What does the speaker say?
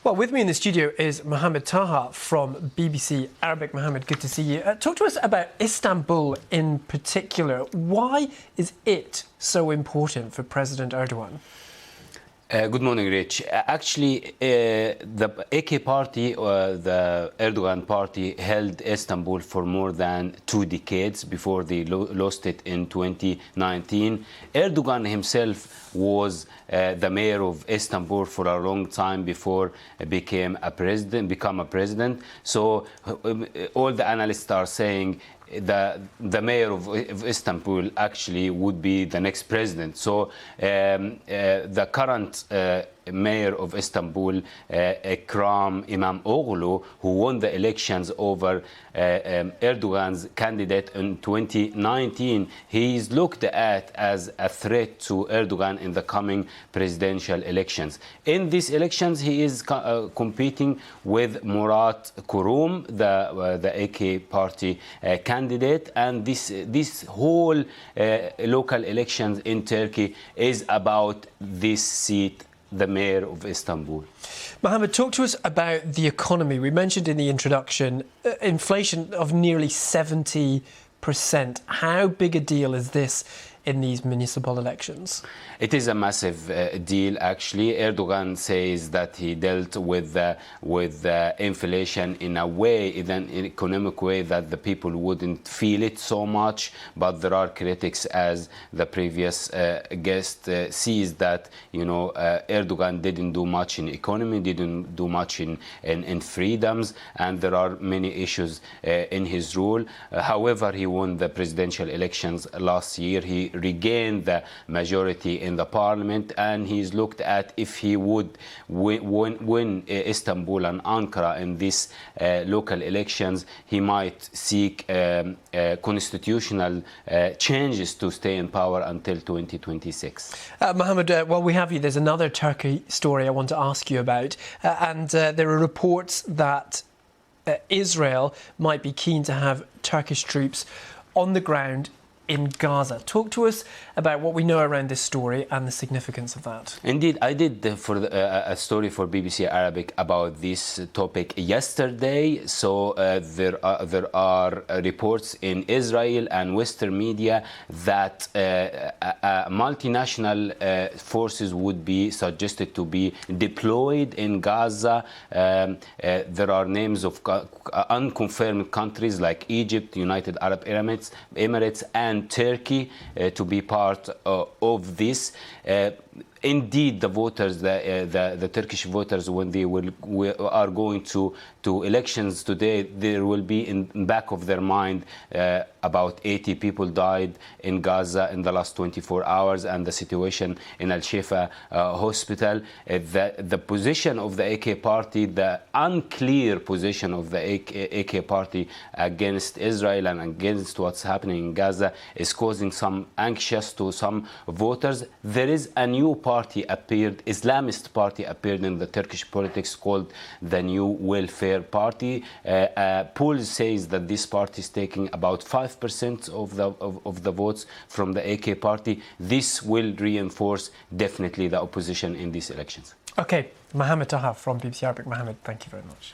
Well, with me in the studio is Mohamed Taha from BBC Arabic. Mohamed, good to see you. Talk to us about Istanbul in particular. Why is it so important for President Erdogan? Good morning, Rich. Actually, the AK party, the Erdogan party, held Istanbul for more than 2 decades before they lost it in 2019. Erdogan himself was the mayor of Istanbul for a long time before become a president. So all the analysts are saying the mayor of Istanbul actually would be the next president. So the current mayor of Istanbul, Ekrem İmamoğlu, who won the elections over Erdogan's candidate in 2019, he is looked at as a threat to Erdogan in the coming presidential elections. In these elections, he is competing with Murat Kurum, the AK party candidate, and this whole local elections in Turkey is about this seat, the mayor of Istanbul. Mohamed, talk to us about the economy. We mentioned in the introduction inflation of nearly 70%. How big a deal is this in these municipal elections? It is a massive deal, actually. Erdogan says that he dealt with inflation in a way, in an economic way, that the people wouldn't feel it so much. But there are critics, as the previous guest sees, that Erdogan didn't do much in economy, didn't do much in freedoms, and there are many issues in his rule. However, he won the presidential elections last year. He regained the majority in the parliament, and he's looked at if he would win Istanbul and Ankara in these local elections, he might seek constitutional changes to stay in power until 2026. Mohamed, while we have you, there's another Turkey story I want to ask you about, and there are reports that Israel might be keen to have Turkish troops on the ground in Gaza. Talk to us about what we know around this story and the significance of that. Indeed, I did a story for BBC Arabic about this topic yesterday. So there are reports in Israel and Western media that multinational forces would be suggested to be deployed in Gaza. There are names of unconfirmed countries like Egypt, United Arab Emirates, and Turkey to be part of this. Indeed, the voters, the Turkish voters, when they are going to elections today, there will be in back of their mind about 80 people died in Gaza in the last 24 hours, and the situation in Al-Shifa hospital. The position of the AK party, the unclear position of the AK party against Israel and against what's happening in Gaza is causing some anxious to some voters. There is a new party appeared, Islamist party appeared in the Turkish politics called the New Welfare Party. Polls says that this party is taking about 5% of the votes from the AK party. This will reinforce definitely the opposition in these elections. Okay, Mohamed Taha from BBC Arabic. Mohamed, thank you very much.